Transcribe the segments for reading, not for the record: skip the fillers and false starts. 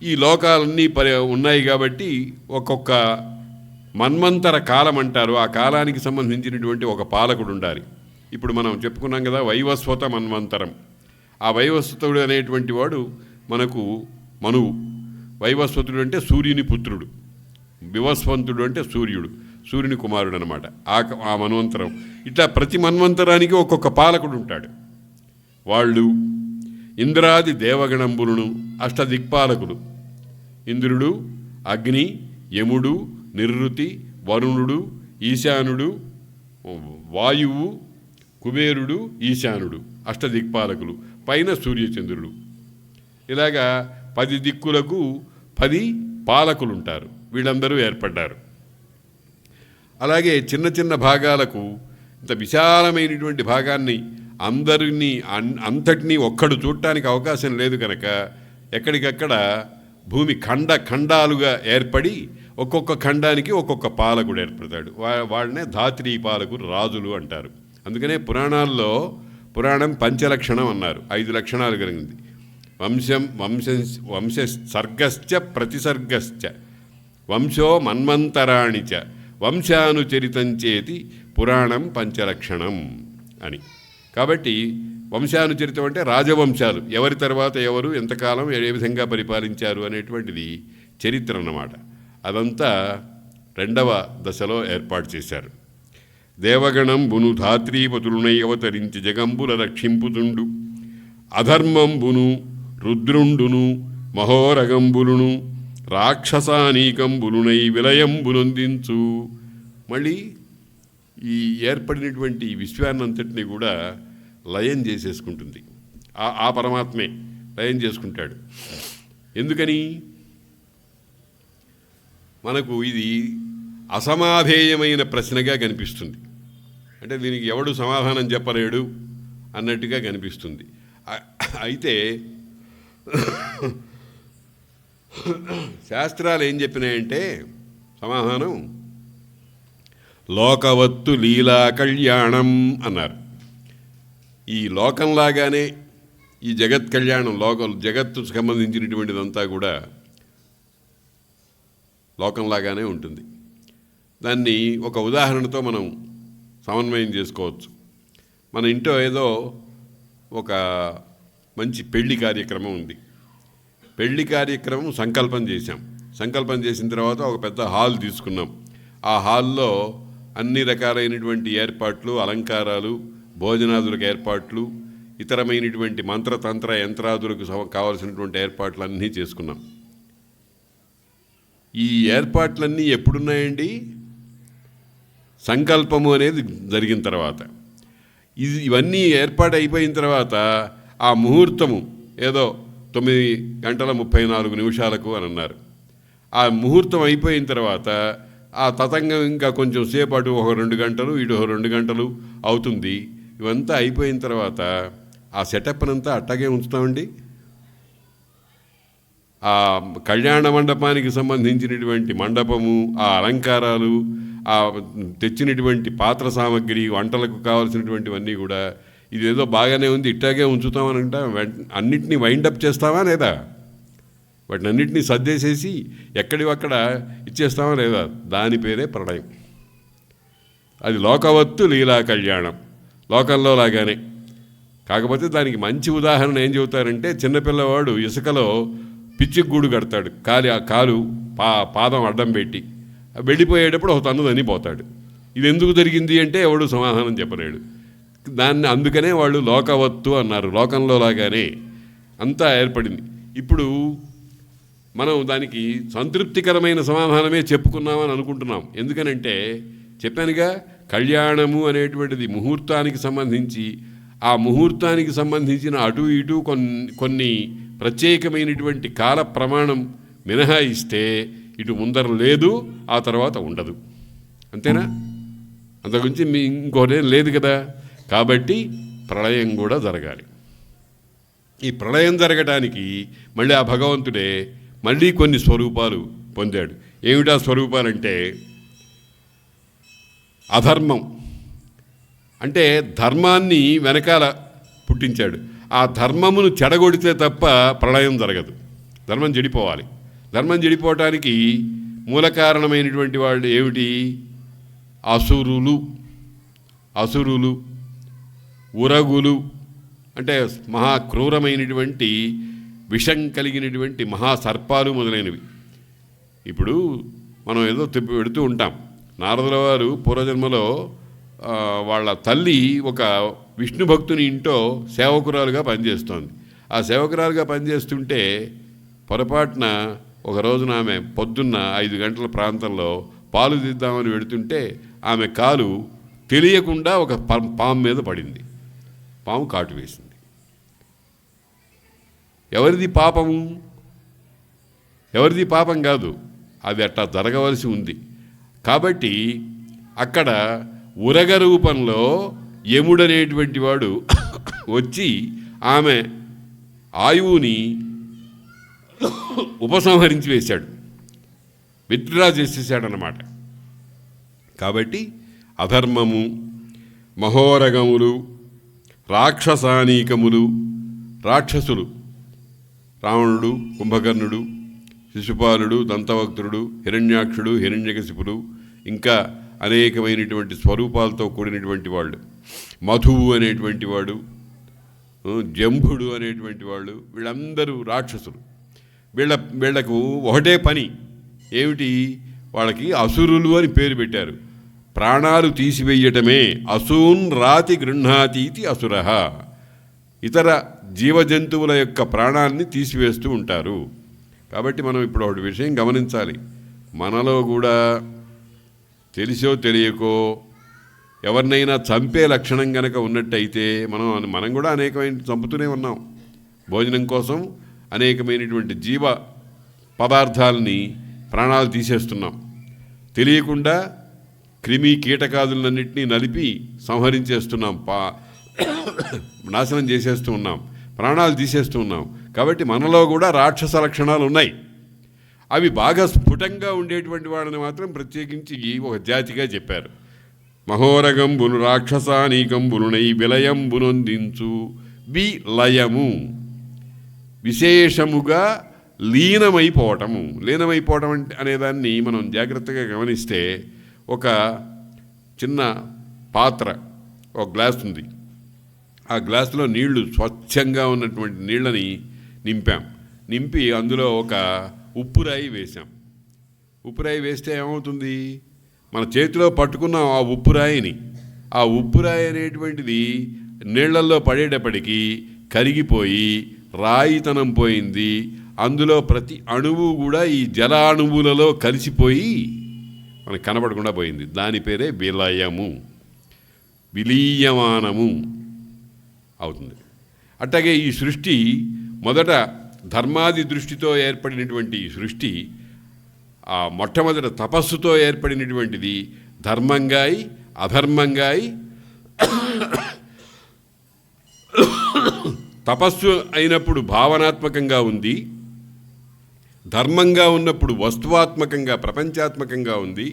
ఈ లోకాలన్నీ ఉన్నాయి కాబట్టి ఒక్కొక్క మన్వంతర కాలం అంటారు. ఆ కాలానికి సంబంధించినటువంటి ఒక పాలకుడు ఉండాలి. ఇప్పుడు మనం చెప్పుకున్నాం కదా, వైవస్వత మన్వంతరం. ఆ వైవస్వతుడు అనేటువంటి వాడు మనకు మనువు. వైవస్వతుడు అంటే సూర్యుని పుత్రుడు, వివస్వంతుడు అంటే సూర్యుని కుమారుడు అనమాట. ఆ మన్వంతరం. ఇట్లా ప్రతి మన్వంతరానికి ఒక్కొక్క పాలకుడు ఉంటాడు. వాళ్ళు ఇంద్రాది దేవగణంబులను అష్టదిక్పాలకులు. ఇంద్రుడు, అగ్ని, యముడు, నిరుతి, వరుణుడు, ఈశానుడు, వాయువు, కుబేరుడు, ఈశానుడు అష్టదిక్పాలకులు. పైన సూర్యచంద్రుడు. ఇలాగా 10 దిక్కులకు 10 పాలకులు ఉంటారు. వీళ్ళందరూ ఏర్పడ్డారు. అలాగే చిన్న చిన్న భాగాలకు ఇంత విశాలమైనటువంటి భాగాన్ని అంతటినీ ఒక్కడు చూడటానికి అవకాశం లేదు కనుక ఎక్కడికక్కడ భూమి ఖండాలుగా ఏర్పడి ఒక్కొక్క ఖండానికి ఒక్కొక్క పాలకుడు ఏర్పడతాడు. వాళ్ళనే ధాత్రీ పాలకులు, రాజులు అంటారు. అందుకనే పురాణం పంచలక్షణం అన్నారు. 5 లక్షణాలు కలిగింది. వంశ సర్గశ్చ ప్రతిసర్గశ్చ వంశో మన్వంతరాణి చ వంశానుచరితంచేతి పురాణం పంచలక్షణం అని. కాబట్టి వంశానుచరితం అంటే రాజవంశాలు, ఎవరి తర్వాత ఎవరు ఎంతకాలం ఏ విధంగా పరిపాలించారు అనేటువంటిది చరిత్ర అన్నమాట. అదంతా 2వ దశలో ఏర్పాటు చేశారు. దేవగణంబును ధాత్రీపతులునై అవతరించి జగంబుల రక్షింపుతుండు. అధర్మంబును రుద్రుండును మహోరగంబులును రాక్షసానీకంబులునై విలయంబునొందించు. మళ్ళీ ఈ ఏర్పడినటువంటి విశ్వాన్నంతటినీ కూడా లయం చేసేసుకుంటుంది. ఆ పరమాత్మే లయం చేసుకుంటాడు. ఎందుకని? మనకు ఇది అసమాధేయమైన ప్రశ్నగా కనిపిస్తుంది. అంటే దీనికి ఎవడు సమాధానం చెప్పలేడు అన్నట్టుగా కనిపిస్తుంది. అయితే శాస్త్రాలు ఏం చెప్పినాయంటే సమాధానం లోకవత్తు లీలా కళ్యాణం అన్నారు. ఈ లోకంలాగానే ఈ జగత్ కళ్యాణం, జగత్తుకు సంబంధించినటువంటిదంతా కూడా లోకంలాగానే ఉంటుంది. దాన్ని ఒక ఉదాహరణతో మనం సమన్వయం చేసుకోవచ్చు. మన ఇంట్లో ఏదో ఒక మంచి పెళ్లి కార్యక్రమం ఉంది. పెళ్లి కార్యక్రమం సంకల్పం చేశాం. సంకల్పం చేసిన తర్వాత ఒక పెద్ద హాల్ తీసుకున్నాం. ఆ హాల్లో అన్ని రకాలైనటువంటి ఏర్పాట్లు, అలంకారాలు, భోజనాదులకు ఏర్పాట్లు, ఇతరమైనటువంటి మంత్రతంత్ర యంత్రాదులకు కావలసినటువంటి ఏర్పాట్లు అన్నీ చేసుకున్నాం. ఈ ఏర్పాట్లన్నీ ఎప్పుడున్నాయండి? సంకల్పము అనేది జరిగిన తర్వాత. ఇవన్నీ ఏర్పాటు అయిపోయిన తర్వాత ఆ ముహూర్తము ఏదో 9:34 అని అన్నారు. ఆ ముహూర్తం అయిపోయిన తర్వాత ఆ తతంగం ఇంకా కొంచెం సేపు అటు ఒక 2 గంటలు, ఇటు 2 గంటలు అవుతుంది. ఇవంతా అయిపోయిన తర్వాత ఆ సెటప్నంతా అట్టాగే ఉంచుతామండి. ఆ కళ్యాణ మండపానికి సంబంధించినటువంటి మండపము, ఆ అలంకారాలు, ఆ తెచ్చినటువంటి పాత్ర సామగ్రి, వంటలకు కావాల్సినటువంటివన్నీ కూడా ఇదేదో బాగానే ఉంది ఇట్టాగే ఉంచుతామని అన్నిటినీ వైండప్ చేస్తామా లేదా? వాటిని అన్నింటినీ సర్దేసేసి ఎక్కడివక్కడ ఇచ్చేస్తామా లేదా? దాని పేరే ప్రళయం. అది లోకవత్తు లీలా కళ్యాణం, లోకంలో లాగానే. కాకపోతే దానికి మంచి ఉదాహరణ ఏం చెబుతారంటే, చిన్నపిల్లవాడు ఇసుకలో పిచ్చిగూడు కడతాడు. కాలు పాదం అడ్డం పెట్టి వెళ్ళిపోయేటప్పుడు ఒక తన్నుదని పోతాడు. ఇది ఎందుకు జరిగింది అంటే ఎవడు సమాధానం చెప్పలేడు. దాన్ని అందుకనే వాళ్ళు లోకవత్తు అన్నారు. లోకంలో లాగానే అంతా ఏర్పడింది. ఇప్పుడు మనం దానికి సంతృప్తికరమైన సమాధానమే చెప్పుకున్నామని అనుకుంటున్నాం. ఎందుకనంటే చెప్పానుగా, కళ్యాణము అనేటువంటిది ముహూర్తానికి సంబంధించి, ఆ ముహూర్తానికి సంబంధించిన అటు ఇటు కొన్ని ప్రత్యేకమైనటువంటి కాల ప్రమాణం మినహాయిస్తే ఇటు ముందర లేదు, ఆ తర్వాత ఉండదు. అంతేనా? అంతకుమించి ఇంకోటేం లేదు కదా. కాబట్టి ప్రళయం కూడా జరగాలి. ఈ ప్రళయం జరగటానికి మళ్ళీ ఆ భగవంతుడే మళ్ళీ కొన్ని స్వరూపాలు పొందాడు. ఏమిటా స్వరూపాలంటే, అధర్మం అంటే ధర్మాన్ని వెనకాల పుట్టించాడు. ఆ ధర్మమును చెడగొడితే తప్ప ప్రళయం జరగదు. ధర్మం చెడిపోవాలి. ధర్మం చెడిపోవటానికి మూల కారణమైనటువంటి వాళ్ళు ఏమిటి? అసురులు, ఉరగులు, అంటే మహా క్రూరమైనటువంటి విషం కలిగినటువంటి మహాసర్పాలు మొదలైనవి. ఇప్పుడు మనం ఏదో పెడుతూ ఉంటాం. నారదుల వారు పూర్వజన్మలో వాళ్ళ తల్లి ఒక విష్ణు భక్తుని ఇంట్లో సేవకురాలుగా పనిచేస్తోంది. ఆ సేవకురాలుగా పనిచేస్తుంటే పొరపాటున ఒక రోజున ఆమె పొద్దున్న 5 గంటల ప్రాంతంలో పాలు తీద్దామని వెడుతుంటే ఆమె కాలు తెలియకుండా ఒక పాము మీద పడింది. పాము కాటు వేసింది. ఎవరిది పాపము? ఎవరిది పాపం కాదు, అది అట్టా జరగవలసి ఉంది. కాబట్టి అక్కడ ఉరగ రూపంలో యముడనేటువంటి వాడు వచ్చి ఆమె ఆయువుని ఉపసంహరించి వేశాడు, విత్డ్రా చేసేసాడన్నమాట. కాబట్టి అధర్మము, మహోరగములు, రాక్షసానీకములు, రాక్షసులు రావణుడు, కుంభకర్ణుడు, శిశుపాలుడు, దంతవక్తుడు, హిరణ్యాక్షుడు, హిరణ్యకశిపుడు, ఇంకా అనేకమైనటువంటి స్వరూపాలతో కూడినటువంటి వాళ్ళు, మధువు అనేటువంటి వాడు, జంభుడు అనేటువంటి వాళ్ళు, వీళ్ళందరూ రాక్షసులు. వీళ్లకు ఒకటే పని ఏమిటి? వాళ్ళకి అసురులు అని పేరు పెట్టారు. ప్రాణాలు తీసివేయటమే. అసూన్ రాతి గృహ్ణాతీతి అసురః. ఇతర జీవజంతువుల యొక్క ప్రాణాన్ని తీసివేస్తూ ఉంటారు. కాబట్టి మనం ఇప్పుడు ఒకటి విషయం గమనించాలి. మనలో కూడా తెలిసో తెలియకో ఎవరినైనా చంపే లక్షణం కనుక ఉన్నట్టయితే మనం కూడా అనేకమైన చంపుతూనే ఉన్నాం. భోజనం కోసం అనేకమైనటువంటి జీవ పదార్థాలని ప్రాణాలు తీసేస్తున్నాం. తెలియకుండా క్రిమి కీటకాదులన్నింటినీ నలిపి సంహరించేస్తున్నాం, నాశనం చేసేస్తూ ఉన్నాం, ప్రాణాలు తీసేస్తూ ఉన్నాం. కాబట్టి మనలో కూడా రాక్షస లక్షణాలు ఉన్నాయి. అవి బాగా స్ఫుటంగా ఉండేటువంటి వాళ్ళని మాత్రం ప్రత్యేకించి ఒక జాతిగా చెప్పారు. మహోరగంబులు రాక్షసానీకంబులునై విలయంబునొందించు విలయము, విశేషముగా లీనమైపోవటము. లీనమైపోవటం అనేదాన్ని మనం జాగ్రత్తగా గమనిస్తే, ఒక చిన్న పాత్ర, ఒక గ్లాస్ ఉంది. ఆ గ్లాసులో నీళ్లు స్వచ్ఛంగా ఉన్నటువంటి నీళ్ళని నింపి అందులో ఒక ఉప్పురాయి వేసాం. ఉప్పురాయి వేస్తే ఏమవుతుంది? మన చేతిలో పట్టుకున్నాం ఆ ఉప్పురాయిని. ఆ ఉప్పురాయి అనేటువంటిది నీళ్లల్లో పడేటప్పటికీ కరిగిపోయి రాయితనం పోయింది. అందులో ప్రతి అణువు కూడా ఈ జల అణువులలో కలిసిపోయి మనకు కనబడకుండా పోయింది. దాని పేరే విలయము, విలీయమానము అవుతుంది. అట్లాగే ఈ సృష్టి మొదట ధర్మాది దృష్టితో ఏర్పడినటువంటి ఈ సృష్టి ఆ మొట్టమొదట తపస్సుతో ఏర్పడినటువంటిది ధర్మంగాయి అధర్మంగాయి. తపస్సు అయినప్పుడు భావనాత్మకంగా ఉంది, ధర్మంగా ఉన్నప్పుడు వస్తువాత్మకంగా ప్రపంచాత్మకంగా ఉంది,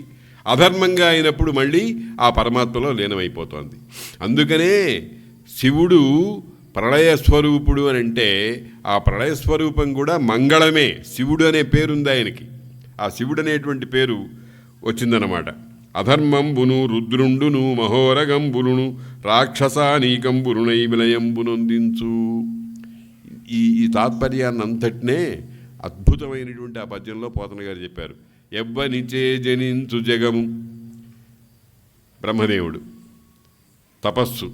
అధర్మంగా అయినప్పుడు మళ్ళీ ఆ పరమాత్మలో లీనమైపోతోంది. అందుకనే శివుడు ప్రళయస్వరూపుడు అని అంటే ఆ ప్రళయస్వరూపం కూడా మంగళమే. శివుడు అనే పేరుంది ఆయనకి. ఆ శివుడు అనేటువంటి పేరు వచ్చిందన్నమాట. అధర్మంబును రుద్రుండును మహోరగంబులును రాక్షసానీకంబులునై విలయంబునొందించు. ఈ తాత్పర్యాన్ని అంతటినే అద్భుతమైనటువంటి ఆ పద్యంలో పోతన గారు చెప్పారు. ఎవ్వనిచే జనించు జగము, బ్రహ్మదేవుడు తపస్సు.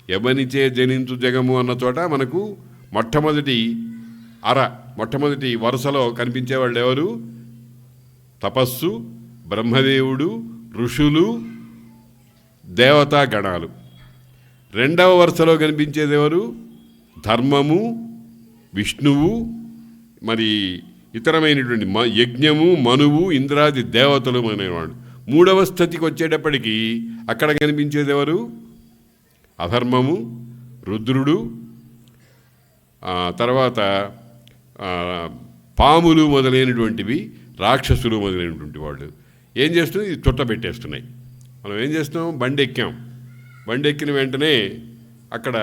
ఎవనిచే జనించు జగము అన్న చోట మనకు మొట్టమొదటి వరుసలో కనిపించేవాళ్ళు ఎవరు? తపస్సు, బ్రహ్మదేవుడు, ఋషులు, దేవతా గణాలు. రెండవ వరుసలో కనిపించేది ఎవరు? ధర్మము, విష్ణువు, మరి ఇతరమైనటువంటి యజ్ఞము, మనువు, ఇంద్రాది దేవతలు అనేవాడు. మూడవ స్థితికి వచ్చేటప్పటికీ అక్కడ కనిపించేది ఎవరు? అధర్మము, రుద్రుడు, తర్వాత పాములు మొదలైనటువంటివి, రాక్షసులు మొదలైనటువంటి వాళ్ళు. ఏం చేస్తున్నాయి? ఇది చుట్టబెట్టేస్తున్నాయి. మనం ఏం చేస్తున్నాం? బండి ఎక్కిన వెంటనే అక్కడ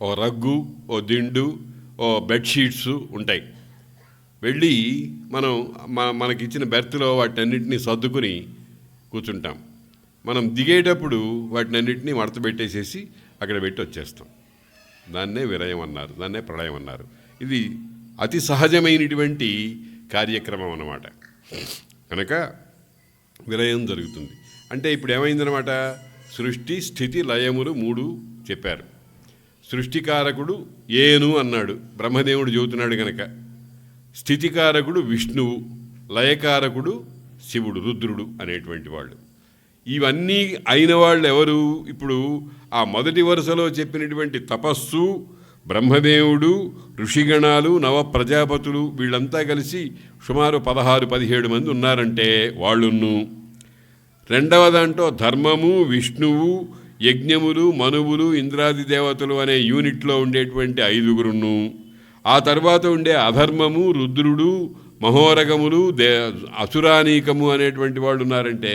ఓ రగ్గు, ఓ దిండు, బెడ్షీట్స్ ఉంటాయి. వెళ్ళి మనం మనకిచ్చిన బెర్త్లో వాటినన్నింటినీ సర్దుకుని కూర్చుంటాం. మనం దిగేటప్పుడు వాటినన్నింటినీ మడత పెట్టేసేసి అక్కడ పెట్టి వచ్చేస్తాం. దాన్నే విరయం అన్నారు, దాన్నే ప్రళయం అన్నారు. ఇది అతి సహజమైనటువంటి కార్యక్రమం అన్నమాట. కనుక విరయం జరుగుతుంది. అంటే ఇప్పుడు ఏమైందనమాట, సృష్టి స్థితి లయములు 3 చెప్పారు. సృష్టికారకుడు ఏను అన్నాడు, బ్రహ్మదేవుడు చెబుతున్నాడు కనుక. స్థితికారకుడు విష్ణువు, లయకారకుడు శివుడు, రుద్రుడు అనేటువంటి వాళ్ళు. ఇవన్నీ అయిన వాళ్ళు ఎవరు? ఇప్పుడు ఆ మొదటి వరుసలో చెప్పినటువంటి తపస్సు, బ్రహ్మదేవుడు, ఋషిగణాలు, నవ ప్రజాపతులు వీళ్ళంతా కలిసి సుమారు 16-17 మంది ఉన్నారంటే వాళ్ళున్ను. రెండవ దాంట్లో ధర్మము, విష్ణువు, యజ్ఞములు, మనువులు, ఇంద్రాది దేవతలు అనే యూనిట్లో ఉండేటువంటి 5గురును. ఆ తర్వాత ఉండే అధర్మము, రుద్రుడు, మహోరగములు, అసురానీకము అనేటువంటి వాళ్ళు ఉన్నారంటే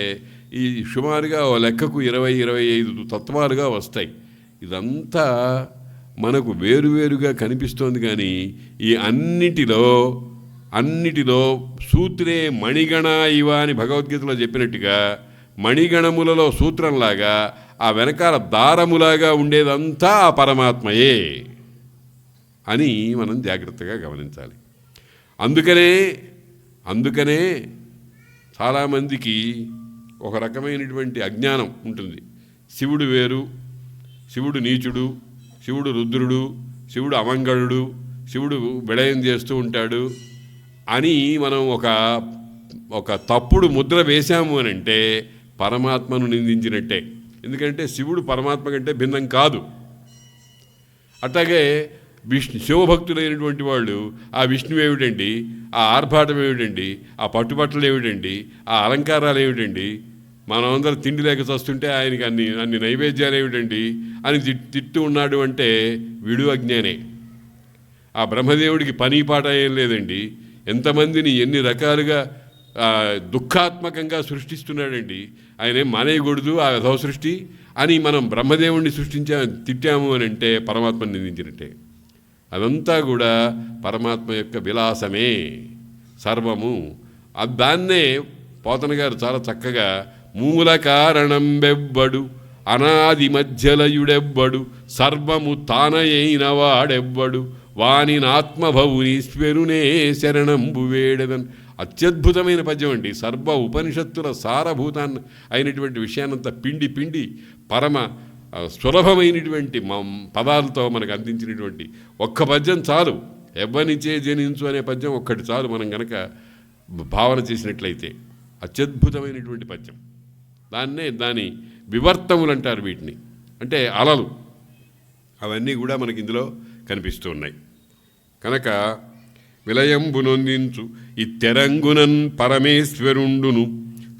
ఈ సుమారుగా లెక్కకు 20-25 తత్వాలుగా వస్తాయి. ఇదంతా మనకు వేరువేరుగా కనిపిస్తోంది. కానీ ఈ అన్నిటిలో సూత్రే మణిగణ ఇవ అని భగవద్గీతలో చెప్పినట్టుగా మణిగణములలో సూత్రంలాగా ఆ వెనకాల దారములాగా ఉండేదంతా ఆ పరమాత్మయే అని మనం జాగ్రత్తగా గమనించాలి. అందుకనే చాలామందికి ఒక రకమైనటువంటి అజ్ఞానం ఉంటుంది. శివుడు వేరు, శివుడు నీచుడు, శివుడు రుద్రుడు, శివుడు అమంగళుడు, శివుడు విడయం చేస్తూ ఉంటాడు అని మనం ఒక తప్పుడు ముద్ర వేశాము అని అంటే పరమాత్మను నిందించినట్టే. ఎందుకంటే శివుడు పరమాత్మ కంటే భిన్నం కాదు. అట్లాగే శివభక్తులైనటువంటి వాళ్ళు ఆ విష్ణువు ఏమిటండి, ఆ ఆర్భాటం ఏమిటండి, ఆ పట్టుబట్టలు ఏమిటండి, ఆ అలంకారాలు ఏమిటండి, మనమందరం తిండి లేక చస్తుంటే ఆయనకి అన్ని నైవేద్యాలు ఏమిటండి అని తిట్టు ఉన్నాడు అంటే వీడు అజ్ఞానే. ఆ బ్రహ్మదేవుడికి పని పాట ఏం లేదండి, ఎంతమందిని ఎన్ని రకాలుగా దుఃఖాత్మకంగా సృష్టిస్తున్నాడండి. ఆయనేం మానేయకూడదు ఆ విధవ సృష్టి అని మనం బ్రహ్మదేవుడిని తిట్టాము అని అంటే పరమాత్మని నిందించినట్టే. అదంతా కూడా పరమాత్మ యొక్క విలాసమే సర్వము. దాన్నే పోతన గారు చాలా చక్కగా మూల కారణం బెవ్వడు అనాది మధ్యలయుడెవ్వడు సర్వము తానయైన వాడెవ్వడు వానినాత్మభవునీశ్వరునే శరణంబు వేడెదన్. అత్యద్భుతమైన పద్యం అండి. సర్వ ఉపనిషత్తుల సారభూతాన్ని అయినటువంటి విషయాన్నంతా పిండి పరమ సులభమైనటువంటి పదాలతో మనకు అందించినటువంటి ఒక్క పద్యం చాలు. ఎవ్వనిచే జనించు అనే పద్యం ఒక్కటి చాలు మనం కనుక భావన చేసినట్లయితే. అత్యద్భుతమైనటువంటి పద్యం. దాని వివర్తములు అంటారు వీటిని, అంటే అలలు. అవన్నీ కూడా మనకి ఇందులో కనిపిస్తూ ఉన్నాయి. కనుక విలయంబునొందించు ఇత్తెరంగునన్ పరమేశ్వరుండును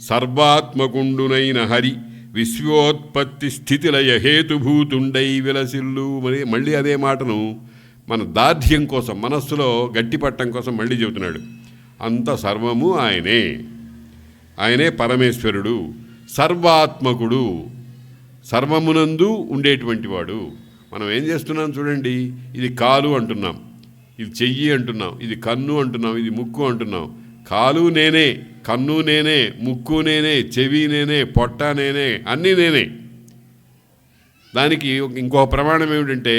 సర్వాత్మకుండునైన హరి విశ్వోత్పత్తి స్థితిలయ హేతుభూతుండై విలసిల్లు. మళ్ళీ అదే మాటను మన దార్ఢ్యం కోసం, మనస్సులో గట్టిపట్టం కోసం మళ్ళీ చెబుతున్నాడు. అంత సర్వము ఆయనే పరమేశ్వరుడు, సర్వాత్మకుడు, సర్వమునందు ఉండేటువంటి వాడు. మనం ఏం చేస్తున్నాం చూడండి, ఇది కాలు అంటున్నాం, ఇది చెయ్యి అంటున్నాం, ఇది కన్ను అంటున్నాం, ఇది ముక్కు అంటున్నాం. కాలు నేనే, కన్ను నేనే, ముక్కు నేనే, చెవి నేనే, పొట్ట నేనే, అన్నీ నేనే. దానికి ఇంకొక ప్రమాణం ఏమిటంటే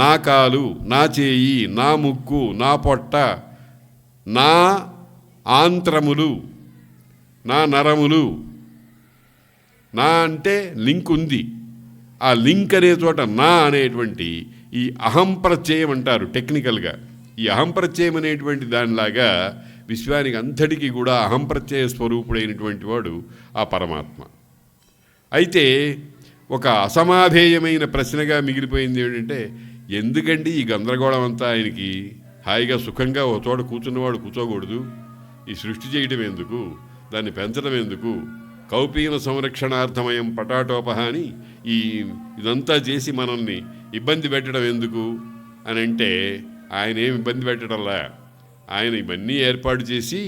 నా కాలు, నా చేయి, నా ముక్కు, నా పొట్ట, నా ఆంత్రములు, నా నరములు. నా అంటే లింక్ ఉంది, ఆ లింక్ అనే చోట నా అనేటువంటి ఈ అహం ప్రత్యయం అంటారు టెక్నికల్గా. ఈ అహం ప్రత్యయం అనేటువంటి దానిలాగా విశ్వానికి అంతటికీ కూడా అహం ప్రత్యయ స్వరూపుడైనటువంటి వాడు ఆ పరమాత్మ. అయితే ఒక అసమాధేయమైన ప్రశ్నగా మిగిలిపోయింది ఏమిటంటే, ఎందుకండి ఈ గందరగోళం అంతా? ఆయనకి హాయిగా సుఖంగా ఒక చోట కూర్చున్నవాడు కూర్చోకూడదు? ఈ సృష్టి చేయడం ఎందుకు, దాన్ని పెంచడం ఎందుకు, కౌపీన సంరక్షణార్థమయం పటాటోపహ అని ఇదంతా చేసి మనల్ని ఇబ్బంది పెట్టడం ఎందుకు అని అంటే, ఆయన ఏమి ఇబ్బంది పెట్టడంలా. ఆయన ఇవన్నీ ఏర్పాటు చేసి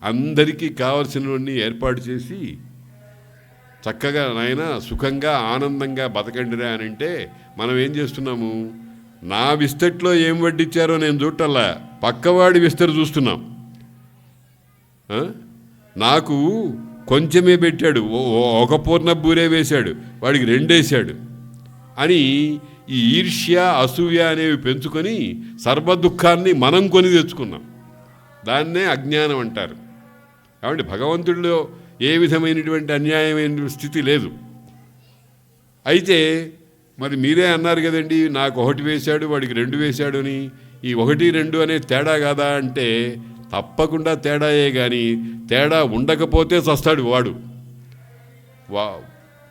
అందరికీ కావలసినవన్నీ ఏర్పాటు చేసి చక్కగా నాయన సుఖంగా ఆనందంగా బతకండిరా అని అంటే మనం ఏం చేస్తున్నాము? నా విస్తట్లో ఏం వడ్డిచ్చారో నేను చూడటల్లా, పక్కవాడి విస్తరు చూస్తున్నాం. నాకు కొంచెమే పెట్టాడు, ఒక పూర్ణ బూరే వేశాడు, వాడికి 2 వేశాడు అని ఈ ఈర్ష్య అసూయ అనేవి పెంచుకొని సర్వదుఃఖాన్ని మనం కొని తెచ్చుకున్నాం. దాన్నే అజ్ఞానం అంటారు. కాబట్టి భగవంతుడిలో ఏ విధమైనటువంటి అన్యాయమైన స్థితి లేదు. అయితే మరి మీరే అన్నారు కదండి, నాకు 1 వేశాడు వాడికి 2 వేశాడు అని. ఈ 1, 2 అనే తేడా కాదా అంటే తప్పకుండా తేడాయే, కానీ తేడా ఉండకపోతే చస్తాడు వాడు.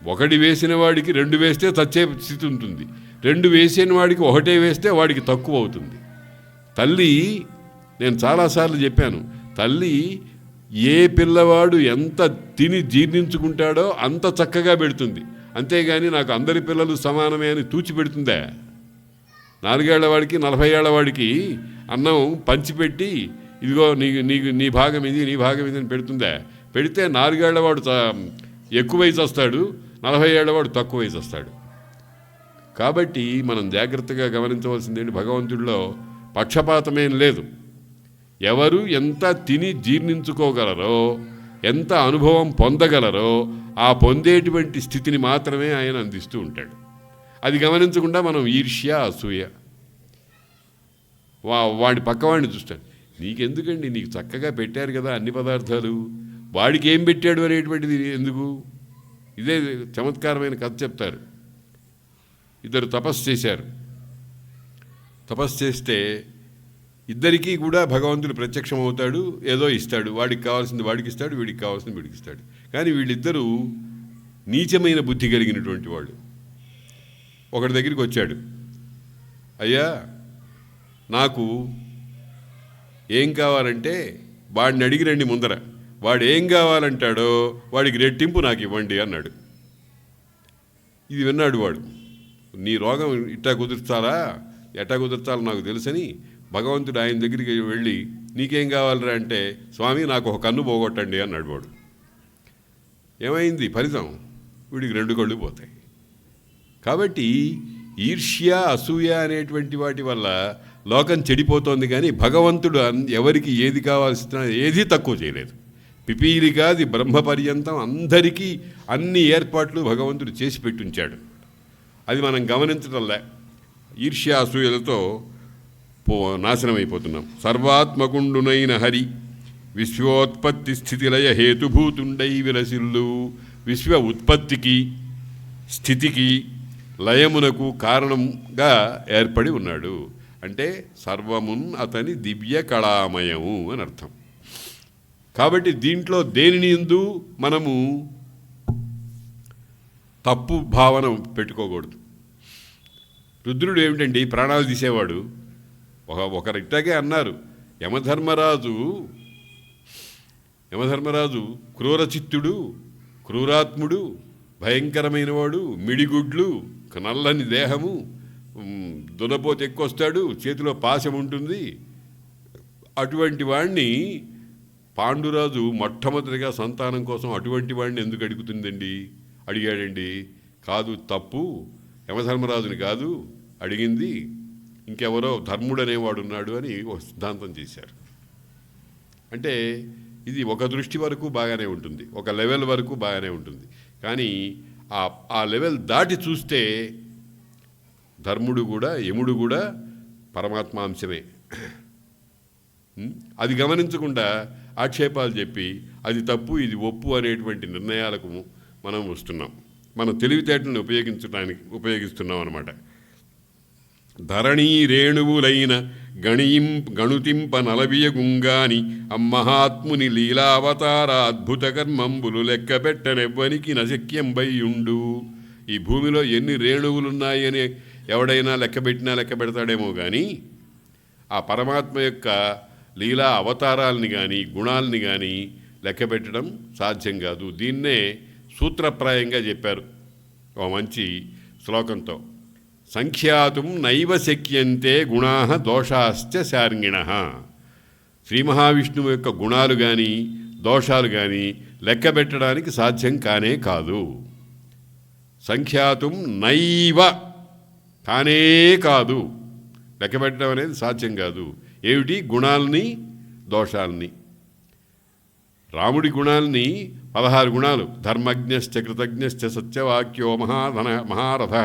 1 వేసిన వాడికి 2 వేస్తే చచ్చే స్థితి ఉంటుంది. 2 వేసిన వాడికి 1 వేస్తే వాడికి తక్కువ అవుతుంది. తల్లి, నేను చాలాసార్లు చెప్పాను, తల్లి ఏ పిల్లవాడు ఎంత తిని జీర్ణించుకుంటాడో అంత చక్కగా పెడుతుంది. అంతేగాని నాకు అందరి పిల్లలు సమానమే అని తూచిపెడుతుందా? 4 ఏళ్ల వాడికి 40 ఏళ్ల వాడికి అన్నం పంచిపెట్టి ఇదిగో నీ భాగం ఇది, నీ భాగం ఇది అని పెడుతుందా? పెడితే 4 ఏళ్ల వాడు ఎక్కువ వయసు వస్తాడు, 40 ఏళ్ల వాడు తక్కువ వయసు వస్తాడు. కాబట్టి మనం జాగ్రత్తగా గమనించవలసిందేంటి, భగవంతుడిలో పక్షపాతమేం లేదు. ఎవరు ఎంత తిని జీర్ణించుకోగలరో, ఎంత అనుభవం పొందగలరో ఆ పొందేటువంటి స్థితిని మాత్రమే ఆయన అందిస్తూ ఉంటాడు. అది గమనించకుండా మనం ఈర్ష్య అసూయ, వాడి పక్కవాడిని చూస్తాడు, నీకెందుకండి, నీకు చక్కగా పెట్టారు కదా అన్ని పదార్థాలు, వాడికి ఏం పెట్టాడు అనేటువంటిది ఎందుకు? ఇదే చమత్కారమైన కథ చెప్తారు. 2 తపస్సు చేశారు. తపస్సు చేస్తే ఇద్దరికీ కూడా భగవంతుడు ప్రత్యక్షం అవుతాడు, ఏదో ఇస్తాడు. వాడికి కావాల్సింది వాడికి ఇస్తాడు, వీడికి కావాల్సింది వీడికి ఇస్తాడు. కానీ వీళ్ళిద్దరూ నీచమైన బుద్ధి కలిగినటువంటి వాళ్ళు. ఒకటి దగ్గరికి వచ్చాడు, అయ్యా నాకు ఏం కావాలంటే వాడిని అడిగి రండి ముందర, వాడు ఏం కావాలంటాడో వాడికి రెట్టింపు నాకు ఇవ్వండి అన్నాడు. ఇది విన్నాడు వాడు. నీ రోగం ఇట్టా కుదుర్చాలా, ఎట్టా కుదుర్చాలో నాకు తెలుసని భగవంతుడు ఆయన దగ్గరికి వెళ్ళి నీకేం కావాలరా అంటే, స్వామి నాకు 1 కన్ను పోగొట్టండి అన్నాడు వాడు. ఏమైంది ఫలితం? వీడికి 2 కళ్ళు పోతాయి. కాబట్టి ఈర్ష్య అసూయ అనేటువంటి వాటి వల్ల లోకం చెడిపోతోంది. కానీ భగవంతుడు ఎవరికి ఏది కావాల్సిన ఏదీ తక్కువ చేయలేదు. పిపీలికాది బ్రహ్మ పర్యంతం అందరికీ అన్ని ఏర్పాట్లు భగవంతుడు చేసి పెట్టుంచాడు. అది మనం గమనించడంలే. ఈర్ష్య అసూయలతో నాశనం అయిపోతున్నాం. సర్వాత్మకుండునైన హరి విశ్వోత్పత్తి స్థితిలయ హేతుభూతుండై విలసిల్లు. విశ్వ ఉత్పత్తికి స్థితికి లయమునకు కారణంగా ఏర్పడి ఉన్నాడు. అంటే సర్వమున్ అతని దివ్య కళామయము అని అర్థం. కాబట్టి దీంట్లో దేనిని ఎందు మనము తప్పు భావన పెట్టుకోకూడదు. రుద్రుడు ఏమిటండి, ప్రాణాలు తీసేవాడు. ఒకరు ఇట్టాగే అన్నారు, యమధర్మరాజు క్రూరచిత్తుడు, క్రూరాత్ముడు, భయంకరమైనవాడు, మిడిగుడ్లు, నల్లని దేహము, దునపోతే ఎక్కువస్తాడు, చేతిలో పాశం ఉంటుంది. అటువంటి వాణ్ణి పాండురాజు మొట్టమొదటిగా సంతానం కోసం అటువంటి వాడిని ఎందుకు అడిగాడండి. కాదు, తప్పు యమధర్మరాజుని కాదు అడిగింది, ఇంకెవరో ధర్ముడు అనేవాడు ఉన్నాడు అని ఒక సిద్ధాంతం చేశారు. అంటే ఇది ఒక దృష్టి వరకు బాగానే ఉంటుంది, ఒక లెవెల్ వరకు బాగానే ఉంటుంది. కానీ ఆ లెవెల్ దాటి చూస్తే ధర్ముడు కూడా యముడు కూడా పరమాత్మాంశమే. అది గమనించకుండా ఆక్షేపాలు చెప్పి అది తప్పు ఇది ఒప్పు అనేటువంటి నిర్ణయాలకు మనం వస్తున్నాం. మన తెలివితేటలను ఉపయోగిస్తున్నాం అన్నమాట. ధరణీ రేణువులైన గణుతింప నలబియగుంగాని అమ్మహాత్ముని లీలావతార అద్భుత కర్మంబులు లెక్క పెట్టనెవ్వనికి నశక్యంబయ్యుండు. ఈ భూమిలో ఎన్ని రేణువులున్నాయని ఎవడైనా లెక్క పెడతాడేమో కానీ ఆ పరమాత్మ యొక్క లీలా అవతారాలని కానీ గుణాలని కానీ లెక్క పెట్టడం సాధ్యం కాదు. దీన్నే సూత్రప్రాయంగా చెప్పారు ఒక మంచి శ్లోకంతో. సంఖ్యాతుం నైవ శక్యంతే గుణా దోషాశ్చ శార్ంగిణ. శ్రీ మహావిష్ణువు యొక్క గుణాలు కానీ దోషాలు కానీ లెక్క పెట్టడానికి సాధ్యం కానే కాదు. సంఖ్యాతుం నైవ కానే కాదు. లెక్కబెట్టడం అనేది సాధ్యం కాదు. ఏమిటి? గుణాలని, దోషాలని. రాముడి గుణాలని 16 గుణాలు. ధర్మజ్ఞశ్చ కృతజ్ఞశ్చ సత్యవాక్యో మహారథ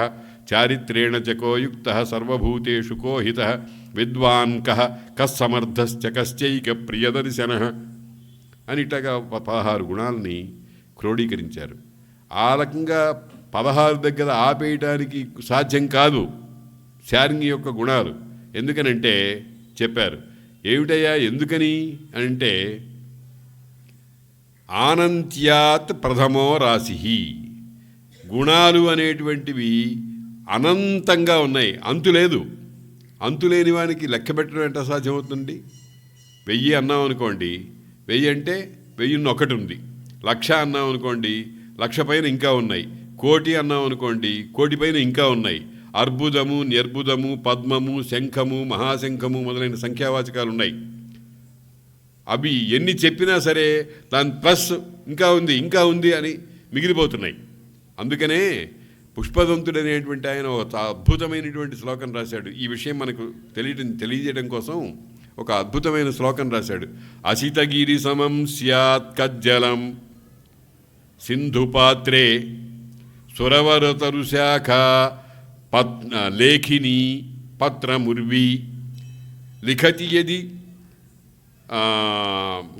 చారిత్రేణ చకోయుక్త సర్వభూతేషు కోహిత విద్వాన్ కస్సమర్థశ్చ కశ్చైక ప్రియదర్శన అని ఇట్లాగా 16 గుణాలని క్రోడీకరించారు. ఆ రకంగా 16 దగ్గర ఆపేయటానికి సాధ్యం కాదు శార్ంగి యొక్క గుణాలు. ఎందుకనంటే చెప్పారు. ఏమిటయ్యా ఎందుకని అంటే ఆనంత్యాత్ ప్రథమో రాశి. గుణాలు అనేటువంటివి అనంతంగా ఉన్నాయి, అంతులేదు. అంతులేని వానికి లెక్క పెట్టడం ఎంత సాధ్యమవుతుంది? 1000 అన్నాం అనుకోండి, 1000 అంటే 1001 ఉంది. 1,00,000 అన్నాం అనుకోండి, 1,00,000 పైన ఇంకా ఉన్నాయి. 1,00,00,000 అన్నాం అనుకోండి, 1,00,00,000 పైన ఇంకా ఉన్నాయి. అర్బుదము, నిర్బుదము, పద్మము, శంఖము, మహాశంఖము మొదలైన సంఖ్యావాచకాలు ఉన్నాయి. అవి ఎన్ని చెప్పినా సరే దాని ప్లస్ ఇంకా ఉంది ఇంకా ఉంది అని మిగిలిపోతున్నాయి. అందుకనే పుష్పదంతుడు అనేటువంటి ఆయన ఒక అద్భుతమైనటువంటి శ్లోకం రాశాడు. ఈ విషయం మనకు తెలియజేయడం కోసం ఒక అద్భుతమైన శ్లోకం రాశాడు. అసితగిరి సమం స్యాత్ కజ్జలం సింధుపాత్రే సురవరతరుశాఖ లేఖిని పత్రముర్వి లిఖతి యది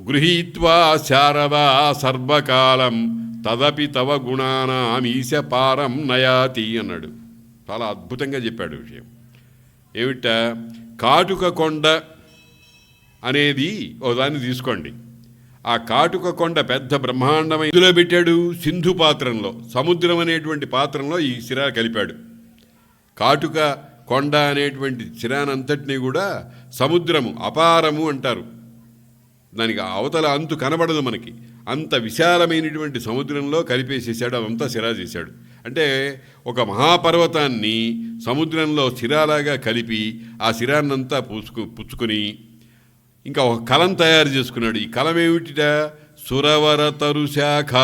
గృహీత్వా శారదా సర్వకాలం తదపి తవ గుణానామీశ పారం నయాతి అన్నాడు. చాలా అద్భుతంగా చెప్పాడు విషయం. ఏమిట? కాటుక కొండ అనేది ఓ దాన్ని తీసుకోండి. ఆ కాటుక కొండ పెద్ద బ్రహ్మాండమైన ఇందులో పెట్టాడు. సింధు పాత్రంలో, సముద్రం అనేటువంటి పాత్రంలో ఈ సిరా కలిపాడు. కాటుక కొండ అనేటువంటి సిరానంతటినీ కూడా సముద్రము, అపారము అంటారు. దానికి అవతల అంతు కనబడదు మనకి. అంత విశాలమైనటువంటి సముద్రంలో కలిపేసేసాడు, అదంతా సిరా చేశాడు. అంటే ఒక మహాపర్వతాన్ని సముద్రంలో సిరాలాగా కలిపి ఆ సిరాన్నంతా పుచ్చుకొని ఇంకా ఒక కలం తయారు చేసుకున్నాడు. ఈ కలం ఏమిటిట? సురవర తరుశాఖ.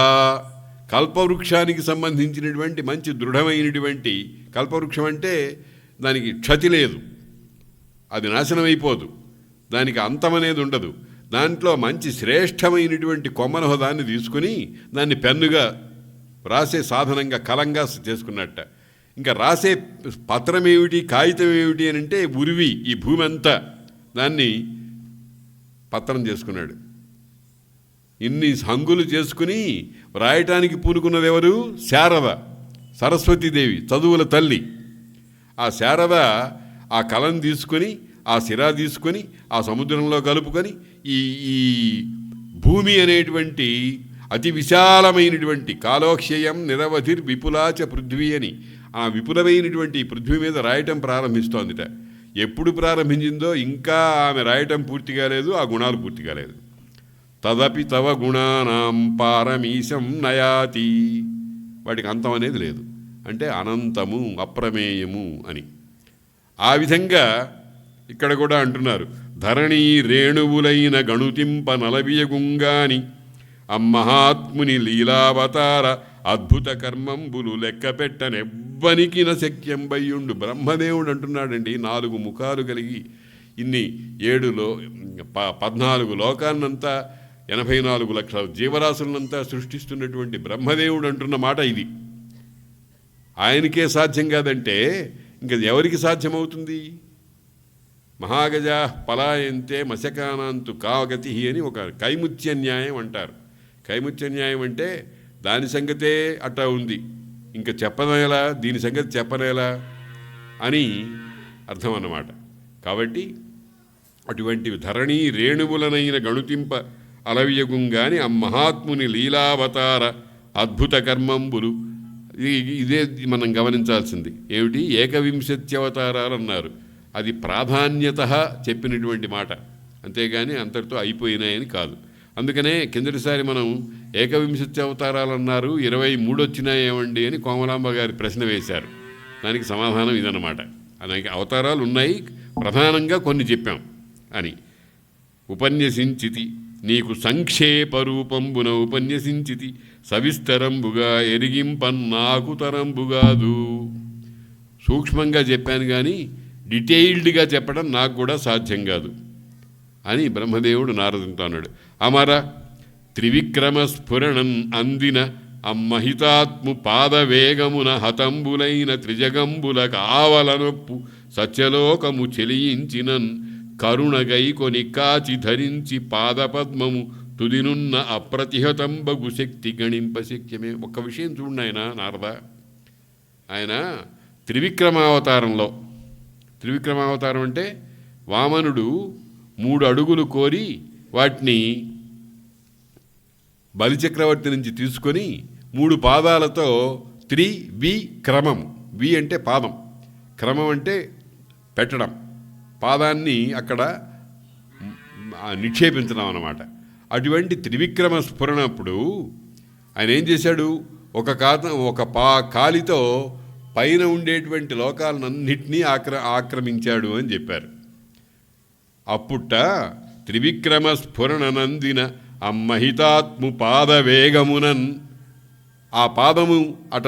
కల్పవృక్షానికి సంబంధించినటువంటి మంచి దృఢమైనటువంటి కల్పవృక్షం అంటే దానికి క్షతి లేదు, అది నాశనం అయిపోదు, దానికి అంతం అనేది ఉండదు. దాంట్లో మంచి శ్రేష్టమైనటువంటి కొమ్మన దాన్ని తీసుకుని దాన్ని పెన్నుగా రాసే సాధనంగా కలంగా చేసుకున్నట్ట. ఇంకా రాసే పత్రం ఏమిటి, కాగితం ఏమిటి అని అంటే ఉరివి, ఈ భూమి అంతా దాన్ని పత్రం చేసుకున్నాడు. ఇన్ని హంగులు చేసుకుని వ్రాయటానికి పూనుకున్నది ఎవరు? శారద, సరస్వతీదేవి, చదువుల తల్లి. ఆ శారద ఆ కలం తీసుకొని, ఆ సిరా తీసుకొని, ఆ సముద్రంలో కలుపుకొని ఈ భూమి అనేటువంటి అతి విశాలమైనటువంటి కాలోక్షయం నిరవధిర్ విపులాచ పృథ్వీ అని ఆ విపులమైనటువంటి పృథ్వీ మీద రాయటం ప్రారంభిస్తోందిట. ఎప్పుడు ప్రారంభించిందో ఇంకా ఆమె రాయటం పూర్తి కాలేదు, ఆ గుణాలు పూర్తి కాలేదు. తదపి తవ గుణానాం పారమీశం నయాతి. వాటికి అంతం అనేది లేదు, అంటే అనంతము, అప్రమేయము అని. ఆ విధంగా ఇక్కడ కూడా అంటున్నారు. ధరణీ రేణువులైన గణుతింప నలవియగుంగాని అమ్మహాత్ముని లీలావతార అద్భుత కర్మంబులు లెక్కపెట్టనెవ్వనికి శక్యం బయ్యుండు. బ్రహ్మదేవుడు అంటున్నాడండి, 4 ముఖాలు కలిగి ఇన్ని 14 లోకాన్నంతా 84 లక్షల జీవరాశులనంతా సృష్టిస్తున్నటువంటి బ్రహ్మదేవుడు అంటున్న మాట ఇది. ఆయనకే సాధ్యం కాదంటే ఇంకా ఎవరికి సాధ్యమవుతుంది? మహాగజా పలాయంతే మశకానాంతు కావగతి అని ఒక కైముత్య న్యాయం అంటారు. కైముత్య న్యాయం అంటే దాని సంగతే అట్టా ఉంది, ఇంకా చెప్పనేలా, దీని సంగతి చెప్పనేలా అని అర్థం అన్నమాట. కాబట్టి అటువంటి ధరణి రేణువులనైన గణుతింప అలవియగుంగాని ఆ మహాత్ముని లీలావతార అద్భుత కర్మంబులు. ఇదే మనం గమనించాల్సింది. ఏమిటి? ఏకవింశత్యవతారాలు అన్నారు. అది ప్రాధాన్యత చెప్పినటువంటి మాట, అంతేగాని అంతటితో అయిపోయినాయని కాదు. అందుకనే కిందటిసారి మనం ఏకవింశతి అవతారాలు అన్నారు, 23 వచ్చినాయేమండి అని కోమలాంబ గారి ప్రశ్న వేశారు. దానికి సమాధానం ఇదన్నమాట. అలాగే అవతారాలు ఉన్నాయి, ప్రధానంగా కొన్ని చెప్పాం అని. ఉపన్యసించితి నీకు సంక్షేప రూపంబున ఉపన్యసించితి సవిస్తరంబుగా ఎరిగింపన్నాకు తరంబుగాదు. సూక్ష్మంగా చెప్పాను కానీ డీటెయిల్డ్గా చెప్పడం నాకు కూడా సాధ్యం కాదు అని బ్రహ్మదేవుడు నారదునితో అన్నాడు. అమర త్రివిక్రమ స్ఫురణం అందిన అమ్మహితాత్ము పాదవేగమున హతంబులైన త్రిజగంబుల కావలనొప్పు సత్యలోకము చెలియించినన్ కరుణగై కొని కాచి ధరించి పాదపద్మము తుదినున్న అప్రతిహతంబగు శక్తి గణింప శక్యమే. ఒక్క విషయం చూడండి ఆయన నారద, ఆయన త్రివిక్రమావతారం అంటే వామనుడు 3 అడుగులు కోరి వాటిని బలిచక్రవర్తి నుంచి తీసుకొని 3 పాదాలతో త్రివిక్రమం, వి అంటే పాదం, క్రమం అంటే పెట్టడం, పాదాన్ని అక్కడ నిక్షేపించడం అన్నమాట. అటువంటి త్రివిక్రమ స్ఫురణప్పుడు ఆయన ఏం చేశాడు, ఒక కాలితో పైన ఉండేటువంటి లోకాలన్నింటినీ ఆక్రమించాడు అని చెప్పారు. అప్పుట త్రివిక్రమ స్ఫురణనందిన అమ్మహితాత్ము పాదవేగమునన్, ఆ పాదము అట